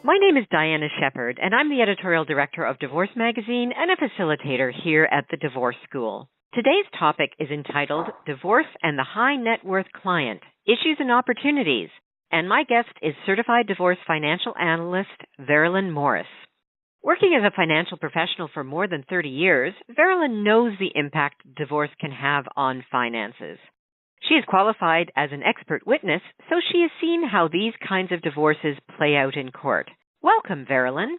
My name is Diana Shepard, and I'm the editorial director of Divorce Magazine and a facilitator here at the Divorce School. Today's topic is entitled Divorce and the High Net Worth Client, Issues and Opportunities, and my guest is Certified Divorce Financial Analyst Veralynn Morris. Working as a financial professional for more than 30 years, Veralynn knows the impact divorce can have on finances. She is qualified as an expert witness, so she has seen how these kinds of divorces play out in court. Welcome, Veralynn.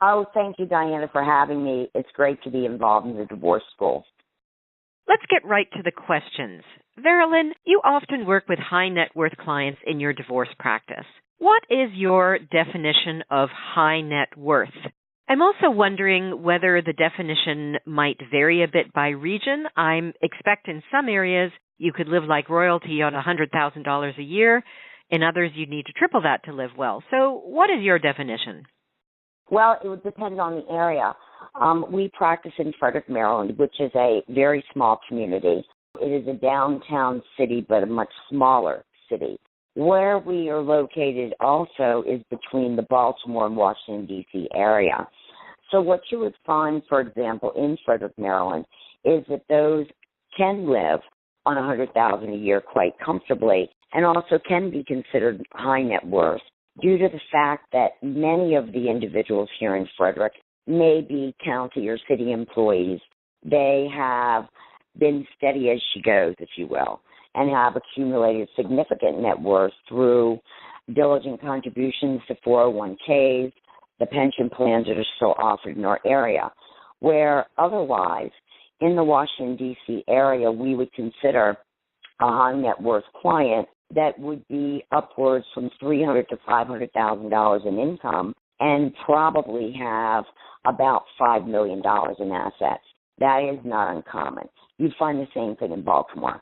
Oh, thank you, Diana, for having me. It's great to be involved in the divorce school. Let's get right to the questions. Veralynn, you often work with high net worth clients in your divorce practice. What is your definition of high net worth? I'm also wondering whether the definition might vary a bit by region. I expect in some areas you could live like royalty on $100,000 a year. In others, you'd need to triple that to live well. So what is your definition? Well, it would depend on the area. We practice in Frederick, Maryland, which is a very small community. It is a downtown city, but a much smaller city. Where we are located also is between the Baltimore and Washington, D.C. area. So what you would find, for example, in Frederick, Maryland, is that those can live on $100,000 a year quite comfortably and also can be considered high net worth due to the fact that many of the individuals here in Frederick may be county or city employees. They have been steady as she goes, if you will, and have accumulated significant net worth through diligent contributions to 401ks, the pension plans that are still offered in our area, where otherwise in the Washington, D.C. area, we would consider a high net worth client that would be upwards from $300,000 to $500,000 in income and probably have about $5 million in assets. That is not uncommon. You'd find the same thing in Baltimore.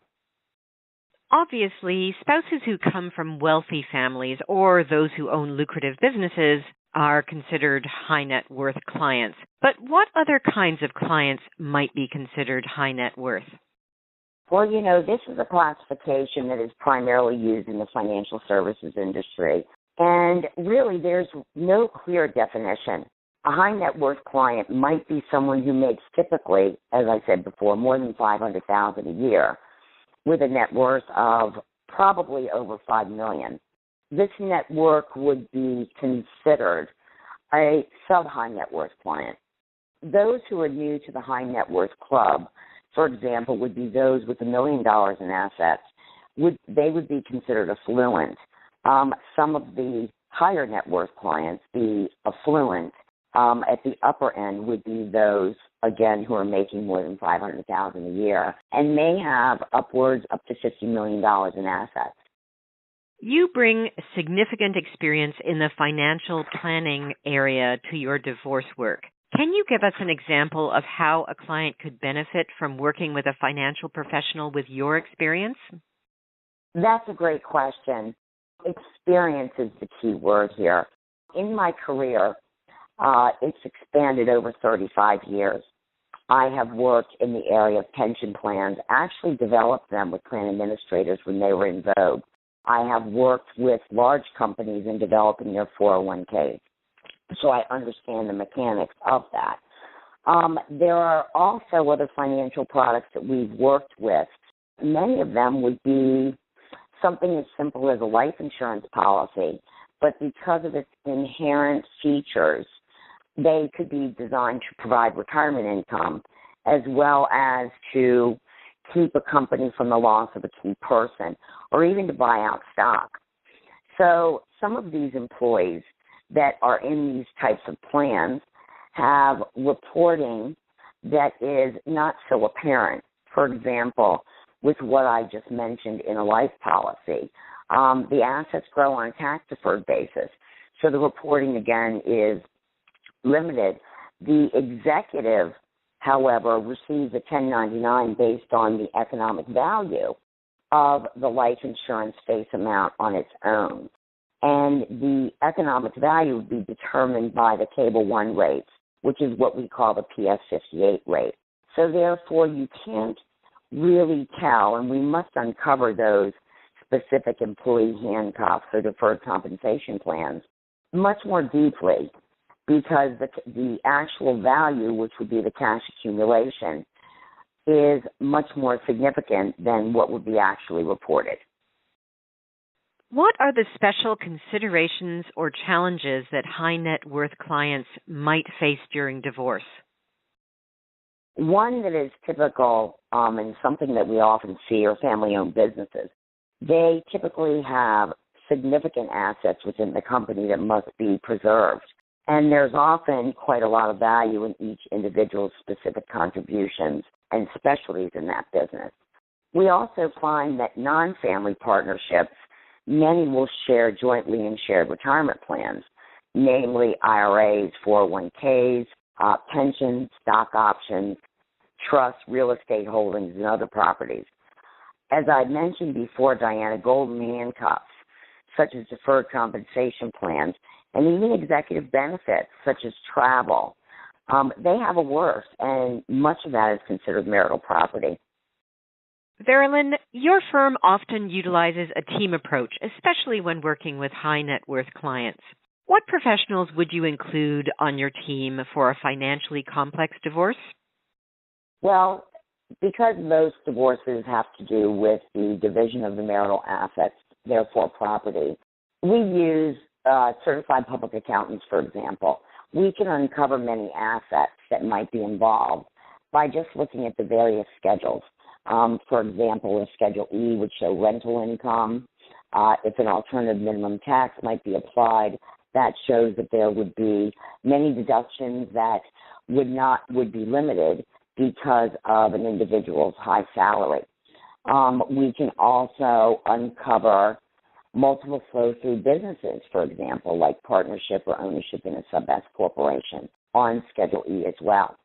Obviously, spouses who come from wealthy families or those who own lucrative businesses are considered high net worth clients. But what other kinds of clients might be considered high net worth? Well, this is a classification that is primarily used in the financial services industry. And really, there's no clear definition. A high net worth client might be someone who makes typically, as I said before, more than $500,000 a year with a net worth of probably over $5 million. This net worth would be considered a sub-high net worth client. Those who are new to the high net worth club, for example, would be those with $1 million in assets. They would be considered affluent. Some of the higher net worth clients, the affluent, at the upper end would be those, again, who are making more than $500,000 a year and may have upwards up to $50 million in assets. You bring significant experience in the financial planning area to your divorce work. Can you give us an example of how a client could benefit from working with a financial professional with your experience? That's a great question. Experience is the key word here. In my career, it's expanded over 35 years. I have worked in the area of pension plans, actually developed them with plan administrators when they were in vogue. I have worked with large companies in developing their 401ks, so I understand the mechanics of that. There are also other financial products that we've worked with. Many of them would be something as simple as a life insurance policy, but because of its inherent features, they could be designed to provide retirement income as well as to keep a company from the loss of a key person or even to buy out stock. So some of these employees that are in these types of plans have reporting that is not so apparent. For example, with what I just mentioned in a life policy, the assets grow on a tax-deferred basis. So the reporting, again, is limited. The executive, however, receives a 1099 based on the economic value of the life insurance face amount on its own. And the economic value would be determined by the Table 1 rates, which is what we call the PS58 rate. So therefore, you can't really tell, and we must uncover those specific employee handcuffs or deferred compensation plans much more deeply because the actual value, which would be the cash accumulation, is much more significant than what would be actually reported. What are the special considerations or challenges that high net worth clients might face during divorce? One that is typical and something that we often see are family-owned businesses. They typically have significant assets within the company that must be preserved. And there's often quite a lot of value in each individual's specific contributions and specialties in that business. We also find that non-family partnerships, many will share jointly in shared retirement plans, namely IRAs, 401ks, pensions, stock options, trusts, real estate holdings, and other properties. As I mentioned before, Diana, golden handcuffs, such as deferred compensation plans, and even executive benefits, such as travel, they have a worth, and much of that is considered marital property. Veralynn, your firm often utilizes a team approach, especially when working with high net worth clients. What professionals would you include on your team for a financially complex divorce? Well, because most divorces have to do with the division of the marital assets, therefore property, we use certified public accountants, for example. We can uncover many assets that might be involved by just looking at the various schedules. For example, a Schedule E would show rental income. If an alternative minimum tax might be applied, that shows that there would be many deductions that would be limited because of an individual's high salary. We can also uncover multiple flow-through businesses, for example, like partnership or ownership in a sub-S corporation on Schedule E as well.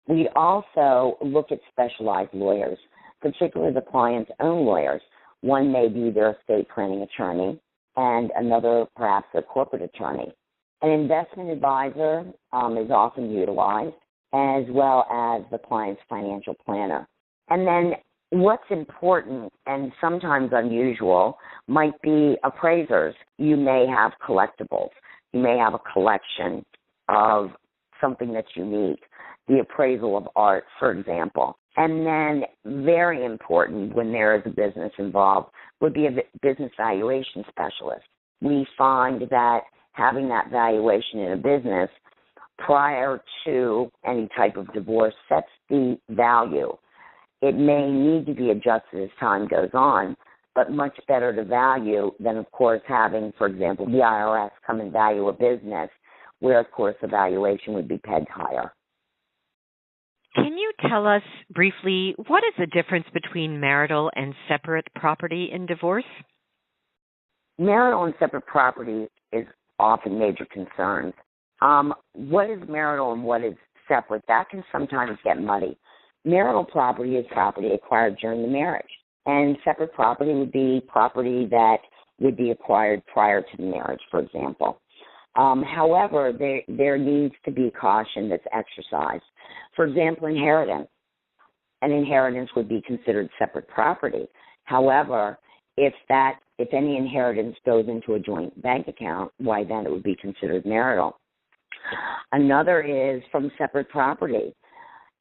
We also look at specialized lawyers, particularly the client's own lawyers. One may be their estate planning attorney and another perhaps their corporate attorney. An investment advisor is often utilized, as well as the client's financial planner. And then what's important and sometimes unusual might be appraisers. You may have collectibles. You may have a collection of something that's unique, the appraisal of art, for example. And then very important when there is a business involved would be a business valuation specialist. We find that having that valuation in a business prior to any type of divorce sets the value. It may need to be adjusted as time goes on, but much better to value than, of course, having, for example, the IRS come and value a business where, of course, the valuation would be pegged higher. Can you tell us briefly what is the difference between marital and separate property in divorce? Marital and separate property is often major concerns. What is marital and what is separate? That can sometimes get muddy. Marital property is property acquired during the marriage, and separate property would be property that would be acquired prior to the marriage, for example. However, there needs to be caution that's exercised. For example, inheritance. An inheritance would be considered separate property. However, if any inheritance goes into a joint bank account, why then it would be considered marital. Another is from separate property.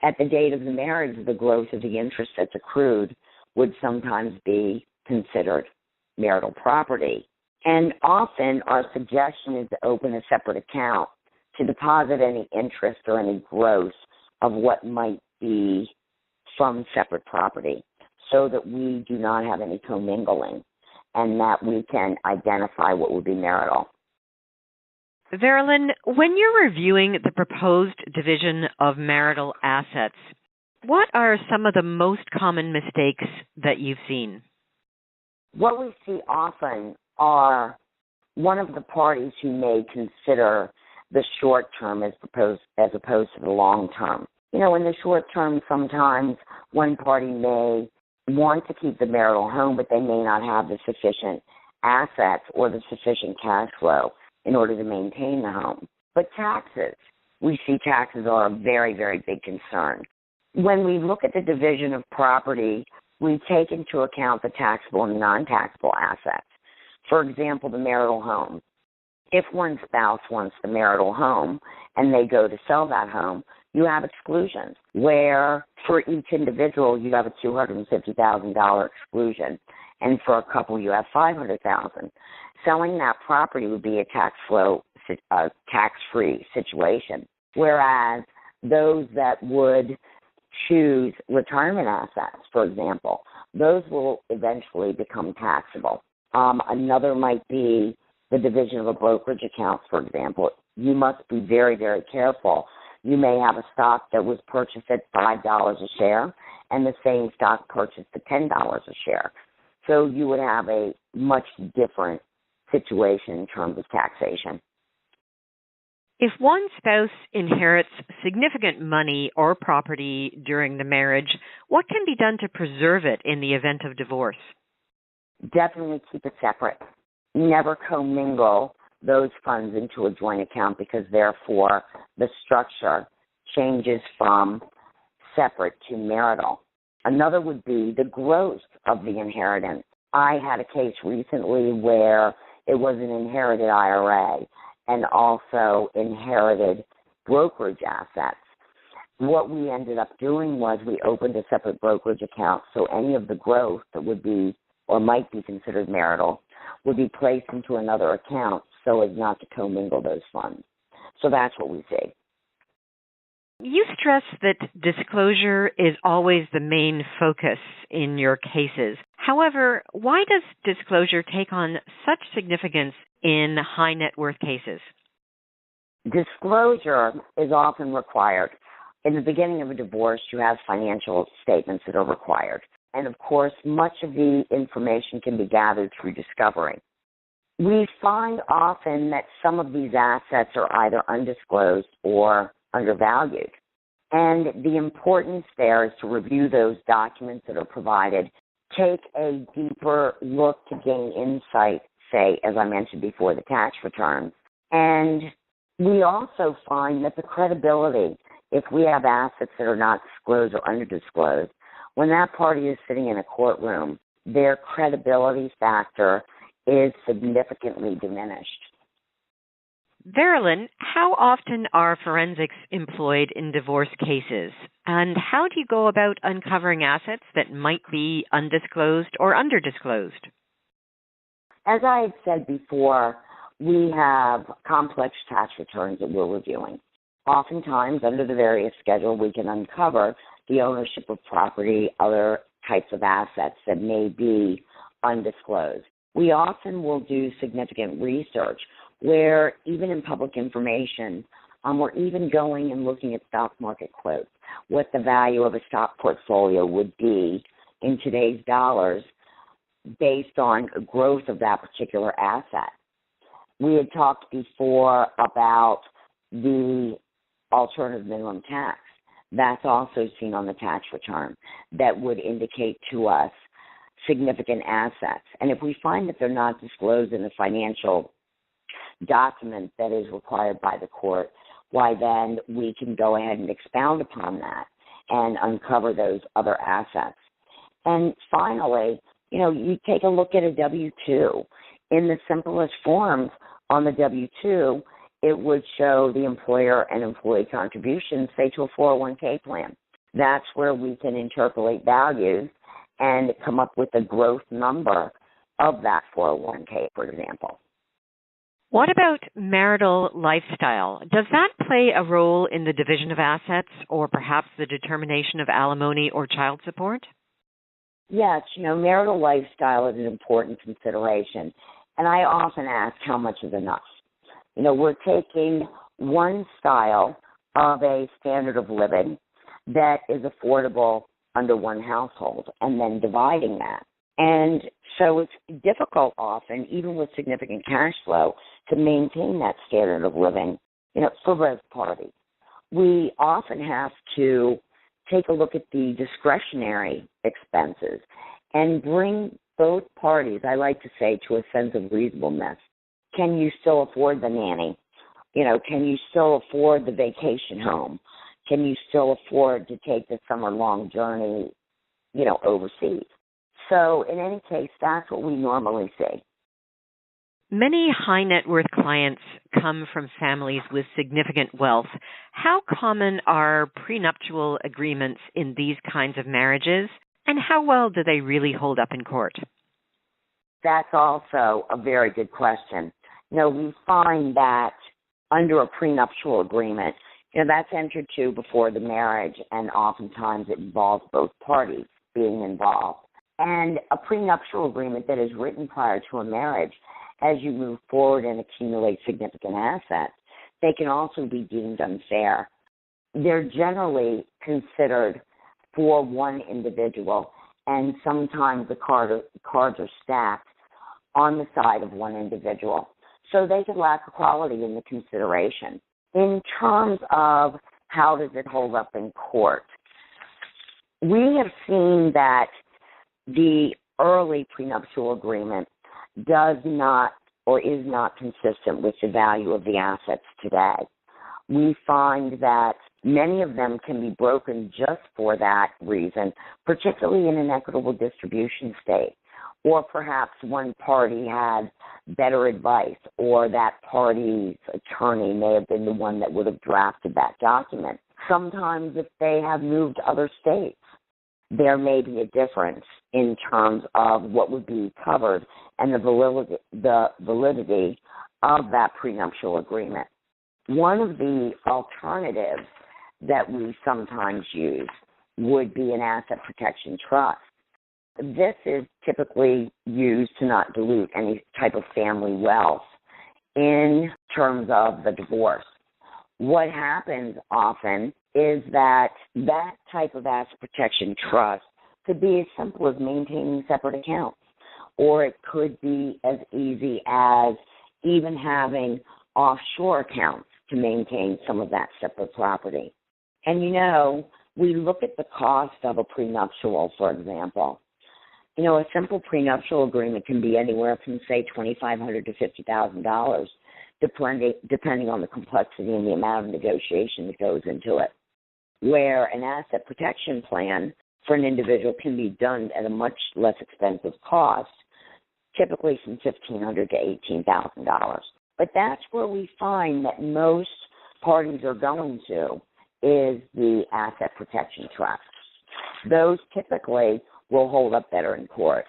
At the date of the marriage, the growth of the interest that's accrued would sometimes be considered marital property. And often our suggestion is to open a separate account to deposit any interest or any growth of what might be from separate property so that we do not have any commingling and that we can identify what would be marital. Veralynn, when you're reviewing the proposed division of marital assets, what are some of the most common mistakes that you've seen? What we see often are one of the parties who may consider the short term as opposed to the long term. In the short term, sometimes one party may want to keep the marital home, but they may not have the sufficient assets or the sufficient cash flow in order to maintain the home. But taxes, we see taxes are a very, very big concern. When we look at the division of property, we take into account the taxable and non-taxable assets. For example, the marital home. If one spouse wants the marital home and they go to sell that home, you have exclusions where for each individual you have a $250,000 exclusion, and for a couple you have $500,000. Selling that property would be a tax-free situation, whereas those that would choose retirement assets, for example, those will eventually become taxable. Another might be the division of a brokerage account, for example. You must be very, very careful. You may have a stock that was purchased at $5 a share and the same stock purchased at $10 a share. So you would have a much different situation in terms of taxation. If one spouse inherits significant money or property during the marriage, what can be done to preserve it in the event of divorce? Definitely keep it separate. Never commingle those funds into a joint account, because therefore the structure changes from separate to marital. Another would be the growth of the inheritance. I had a case recently where it was an inherited IRA and also inherited brokerage assets. What we ended up doing was we opened a separate brokerage account, so any of the growth that would be or might be considered marital would be placed into another account so as not to commingle those funds. So that's what we see. You stress that disclosure is always the main focus in your cases. However, why does disclosure take on such significance in high net worth cases? Disclosure is often required. In the beginning of a divorce, you have financial statements that are required. And, of course, much of the information can be gathered through discovery. We find often that some of these assets are either undisclosed or undervalued. And the importance there is to review those documents that are provided, take a deeper look to gain insight, say, as I mentioned before, the tax returns. And we also find that the credibility, if we have assets that are not disclosed or underdisclosed, when that party is sitting in a courtroom, their credibility factor is significantly diminished. Veralynn, how often are forensics employed in divorce cases? And how do you go about uncovering assets that might be undisclosed or underdisclosed? As I had said before, we have complex tax returns that we're reviewing. Oftentimes, under the various schedule, we can uncover the ownership of property, other types of assets that may be undisclosed. We often will do significant research where even in public information, we're even going and looking at stock market quotes, what the value of a stock portfolio would be in today's dollars based on growth of that particular asset. We had talked before about the alternative minimum tax. That's also seen on the tax return that would indicate to us significant assets. And if we find that they're not disclosed in the financial document that is required by the court, why then we can go ahead and expound upon that and uncover those other assets. And finally, you take a look at a W-2. In the simplest forms on the W-2, it would show the employer and employee contributions, say, to a 401k plan. That's where we can interpolate values and come up with a growth number of that 401k, for example. What about marital lifestyle? Does that play a role in the division of assets or perhaps the determination of alimony or child support? Yes, marital lifestyle is an important consideration. And I often ask, how much is enough? We're taking one style of a standard of living that is affordable under one household and then dividing that. And so it's difficult often, even with significant cash flow, to maintain that standard of living, for both parties. We often have to take a look at the discretionary expenses and bring both parties, I like to say, to a sense of reasonableness. Can you still afford the nanny? Can you still afford the vacation home? Can you still afford to take the summer-long journey, overseas? So in any case, that's what we normally see. Many high net worth clients come from families with significant wealth. How common are prenuptial agreements in these kinds of marriages, and how well do they really hold up in court? That's also a very good question. We find that under a prenuptial agreement, that's entered to before the marriage, and oftentimes it involves both parties being involved. And a prenuptial agreement that is written prior to a marriage, as you move forward and accumulate significant assets, they can also be deemed unfair. They're generally considered for one individual, and sometimes the cards are stacked on the side of one individual. So they could lack equality in the consideration. In terms of how does it hold up in court, we have seen that the early prenuptial agreement does not or is not consistent with the value of the assets today. We find that many of them can be broken just for that reason, particularly in an equitable distribution state, or perhaps one party had better advice, or that party's attorney may have been the one that would have drafted that document. Sometimes if they have moved to other states, there may be a difference in terms of what would be covered and the validity of that prenuptial agreement. One of the alternatives that we sometimes use would be an asset protection trust. This is typically used to not dilute any type of family wealth in terms of the divorce. What happens often is that type of asset protection trust could be as simple as maintaining separate accounts, or it could be as easy as even having offshore accounts to maintain some of that separate property. And we look at the cost of a prenuptial, for example. A simple prenuptial agreement can be anywhere from, say, $2,500 to $50,000, depending on the complexity and the amount of negotiation that goes into it. Where an asset protection plan for an individual can be done at a much less expensive cost, typically from $1,500 to $18,000. But that's where we find that most parties are going to is the asset protection trust. Those typically will hold up better in court.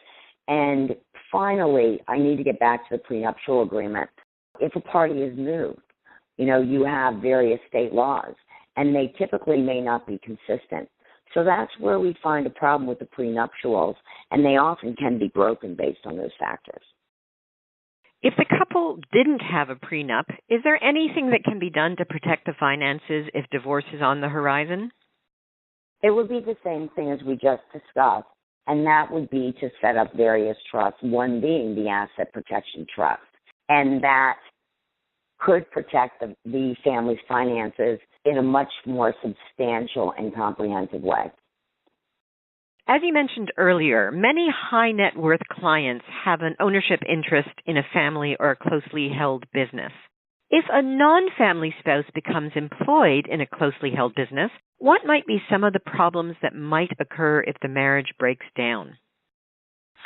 And finally, I need to get back to the prenuptial agreement. If a party is moved, you have various state laws, and they typically may not be consistent. So that's where we find a problem with the prenuptials, and they often can be broken based on those factors. If the couple didn't have a prenup, is there anything that can be done to protect the finances if divorce is on the horizon? It would be the same thing as we just discussed, and that would be to set up various trusts, one being the asset protection trust, and that could protect the family's finances in a much more substantial and comprehensive way. As you mentioned earlier, many high net worth clients have an ownership interest in a family or a closely held business. If a non-family spouse becomes employed in a closely held business, what might be some of the problems that might occur if the marriage breaks down?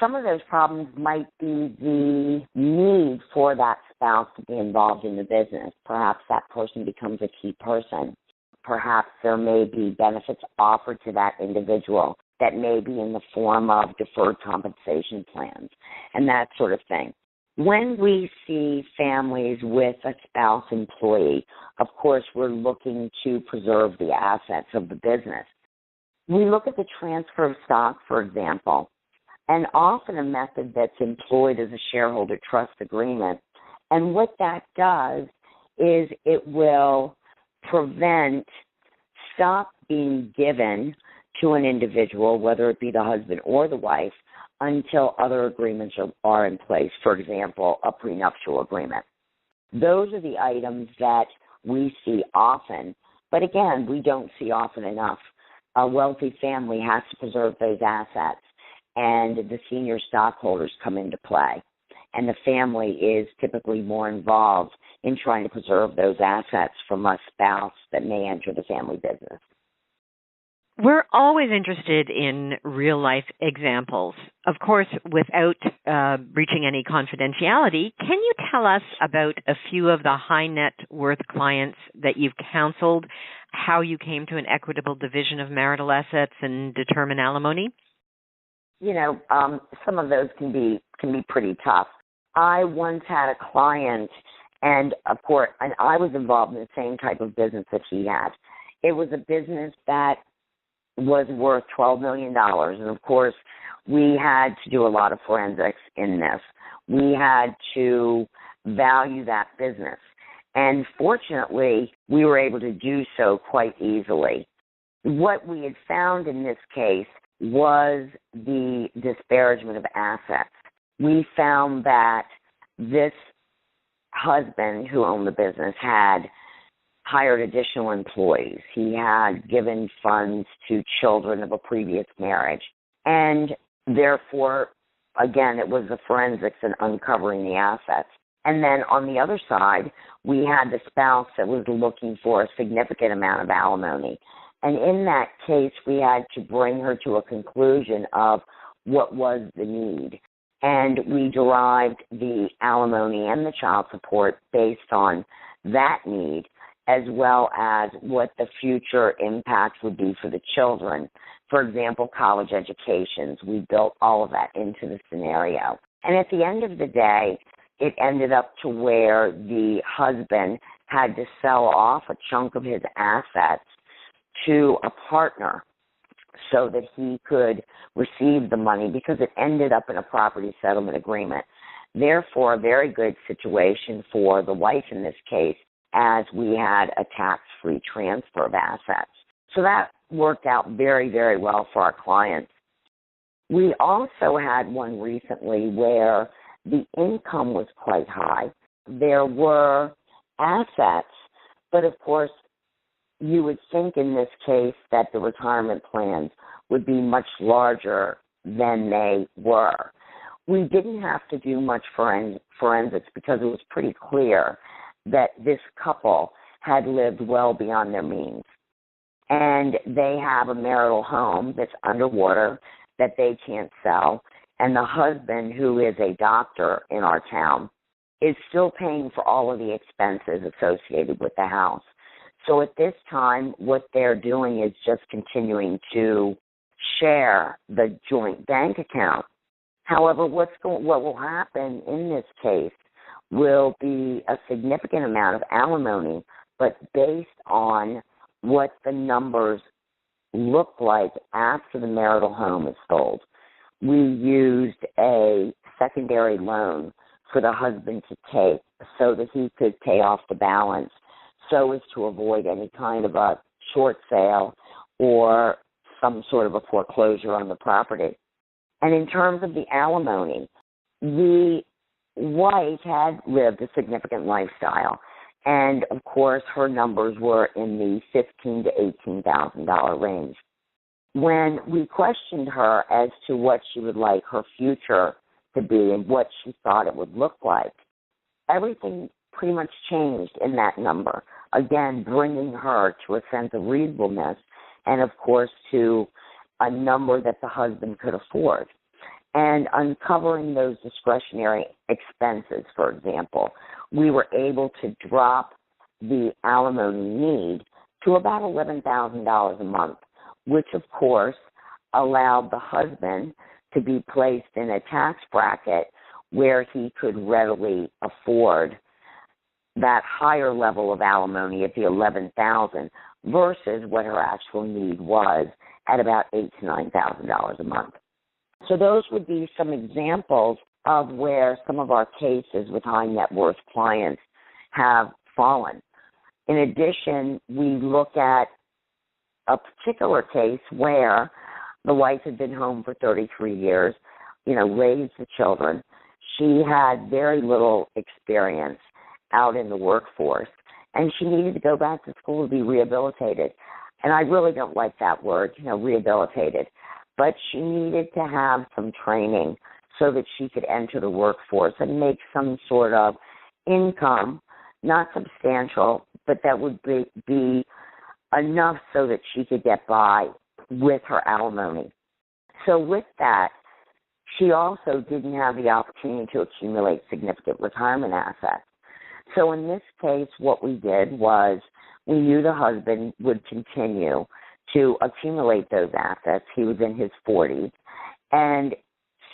Some of those problems might be the need for that spouse to be involved in the business. Perhaps that person becomes a key person. Perhaps there may be benefits offered to that individual that may be in the form of deferred compensation plans and that sort of thing. When we see families with a spouse employee, of course, we're looking to preserve the assets of the business. We look at the transfer of stock, for example, and often a method that's employed is a shareholder trust agreement. And what that does is it will prevent stock being given to an individual, whether it be the husband or the wife, until other agreements are in place, for example, a prenuptial agreement. Those are the items that we see often, but again, we don't see often enough. A wealthy family has to preserve those assets, and the senior stockholders come into play. And the family is typically more involved in trying to preserve those assets from a spouse that may enter the family business. We're always interested in real-life examples. Of course, without breaching any confidentiality, can you tell us about a few of the high net worth clients that you've counseled, how you came to an equitable division of marital assets and determine alimony? Some of those can be pretty tough. I once had a client, and of course, and I was involved in the same type of business that he had. It was a business that was worth $12 million. And of course, we had to do a lot of forensics in this. We had to value that business. And fortunately, we were able to do so quite easily. What we had found in this case was the disparagement of assets. We found that this husband who owned the business had hired additional employees. He had given funds to children of a previous marriage. And therefore, again, it was the forensics and uncovering the assets. And then on the other side, we had the spouse that was looking for a significant amount of alimony. And in that case, we had to bring her to a conclusion of what was the need. And we derived the alimony and the child support based on that need, as well as what the future impact would be for the children. For example, college educations. We built all of that into the scenario. And at the end of the day, it ended up to where the husband had to sell off a chunk of his assets to a partner so that he could receive the money, because it ended up in a property settlement agreement. Therefore, a very good situation for the wife in this case, as we had a tax-free transfer of assets. So that worked out very, very well for our clients. We also had one recently where the income was quite high. There were assets, but of course, you would think in this case that the retirement plans would be much larger than they were. We didn't have to do much forensics because it was pretty clear that this couple had lived well beyond their means. And they have a marital home that's underwater that they can't sell. And the husband, who is a doctor in our town, is still paying for all of the expenses associated with the house. So at this time, what they're doing is just continuing to share the joint bank account. However, what will happen in this case will be a significant amount of alimony, but based on what the numbers look like after the marital home is sold. We used a secondary loan for the husband to take so that he could pay off the balance, so as to avoid any kind of a short sale or some sort of a foreclosure on the property. And in terms of the alimony, the wife had lived a significant lifestyle, and of course her numbers were in the $15,000 to $18,000 range. When we questioned her as to what she would like her future to be and what she thought it would look like, everything pretty much changed in that number. Again, bringing her to a sense of reasonableness and, of course, to a number that the husband could afford. And uncovering those discretionary expenses, for example, we were able to drop the alimony need to about $11,000 a month, which, of course, allowed the husband to be placed in a tax bracket where he could readily afford that higher level of alimony at the $11,000 versus what her actual need was at about $8,000 to $9,000 a month. So those would be some examples of where some of our cases with high net worth clients have fallen. In addition, we look at a particular case where the wife had been home for 33 years, raised the children. She had very little experience out in the workforce, and she needed to go back to school to be rehabilitated. And I really don't like that word, rehabilitated. But she needed to have some training so that she could enter the workforce and make some sort of income, not substantial, but that would be enough so that she could get by, with her alimony. So with that, she also didn't have the opportunity to accumulate significant retirement assets. So in this case, what we did was we knew the husband would continue to accumulate those assets. He was in his 40s. And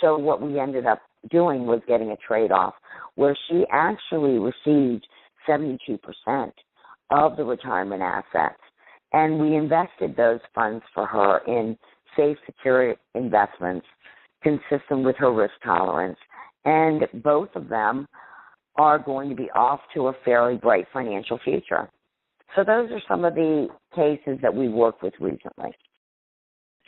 so what we ended up doing was getting a trade-off where she actually received 72% of the retirement assets. And we invested those funds for her in safe, secure investments consistent with her risk tolerance. And both of them are going to be off to a fairly bright financial future. So those are some of the cases that we worked with recently.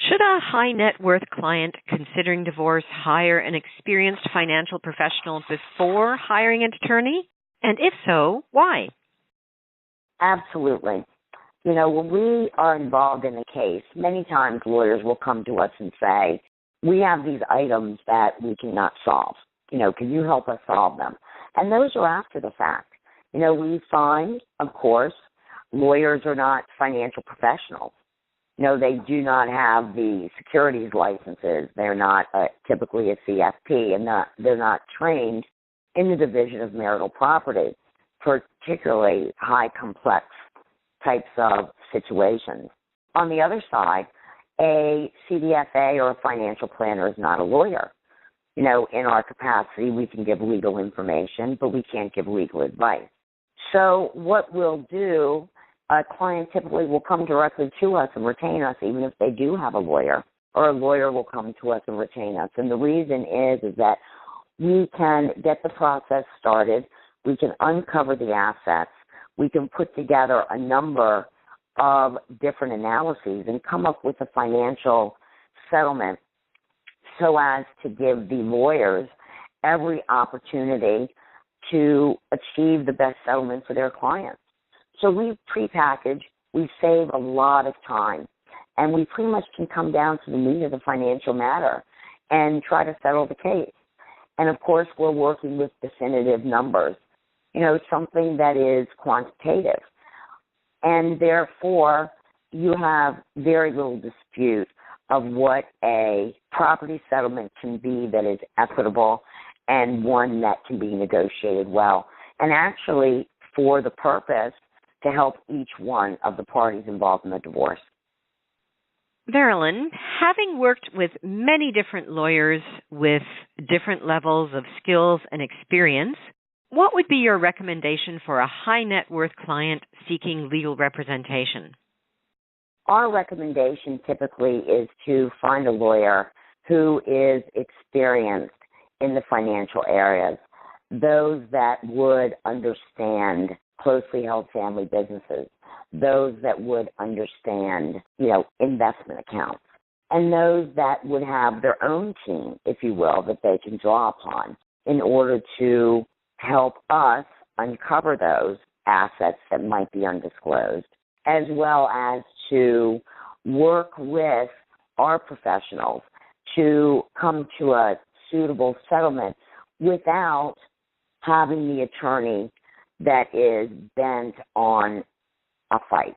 Should a high net worth client considering divorce hire an experienced financial professional before hiring an attorney? And if so, why? Absolutely. You know, when we are involved in a case, many times lawyers will come to us and say, we have these items that we cannot solve. You know, can you help us solve them? And those are after the fact. You know, we find, of course, lawyers are not financial professionals. You know, they do not have the securities licenses. They're not typically a CFP, and they're not trained in the division of marital property, particularly high complex types of situations. On the other side, a CDFA or a financial planner is not a lawyer. You know, in our capacity, we can give legal information, but we can't give legal advice. So what we'll do, a client typically will come directly to us and retain us, even if they do have a lawyer, or a lawyer will come to us and retain us. And the reason is that we can get the process started, we can uncover the assets, we can put together a number of different analyses and come up with a financial settlement so as to give the lawyers every opportunity to achieve the best settlement for their clients. So we prepackage, we save a lot of time, and we pretty much can come down to the meat of the financial matter and try to settle the case. And, of course, we're working with definitive numbers, you know, something that is quantitative. And, therefore, you have very little dispute of what a property settlement can be that is equitable and one that can be negotiated well, and actually for the purpose to help each one of the parties involved in the divorce. Veralynn, having worked with many different lawyers with different levels of skills and experience, what would be your recommendation for a high net worth client seeking legal representation? Our recommendation typically is to find a lawyer who is experienced in the financial areas, those that would understand closely held family businesses, those that would understand, you know, investment accounts, and those that would have their own team, if you will, that they can draw upon in order to help us uncover those assets that might be undisclosed, as well as to work with our professionals to come to a suitable settlement without having the attorney that is bent on a fight.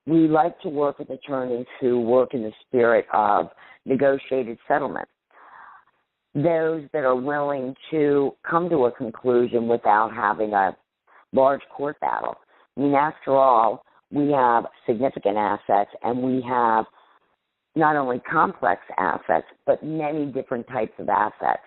We like to work with attorneys who work in the spirit of negotiated settlement, those that are willing to come to a conclusion without having a large court battle. I mean, after all, we have significant assets, and we have not only complex assets, but many different types of assets.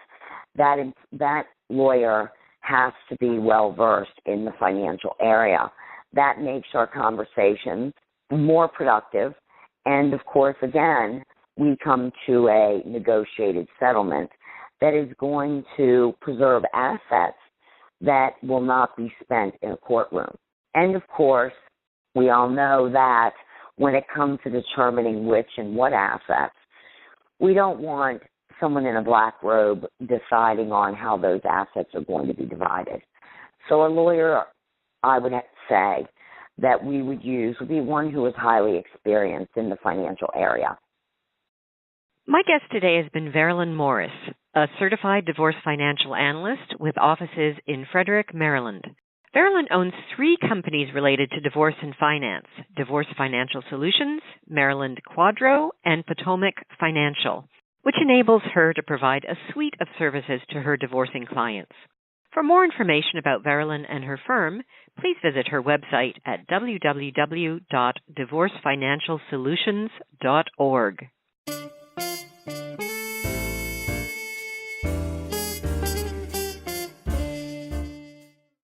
That lawyer has to be well-versed in the financial area. That makes our conversations more productive. And, of course, again, we come to a negotiated settlement that is going to preserve assets that will not be spent in a courtroom. And, of course, we all know that when it comes to determining which and what assets, we don't want someone in a black robe deciding on how those assets are going to be divided. So a lawyer, I would say, that we would use would be one who is highly experienced in the financial area. My guest today has been Veralynn Morris, a certified divorce financial analyst with offices in Frederick, Maryland. Veralynn owns 3 companies related to divorce and finance: Divorce Financial Solutions, Maryland Quadro, and Potomac Financial, which enables her to provide a suite of services to her divorcing clients. For more information about Veralynn and her firm, please visit her website at www.divorcefinancialsolutions.org.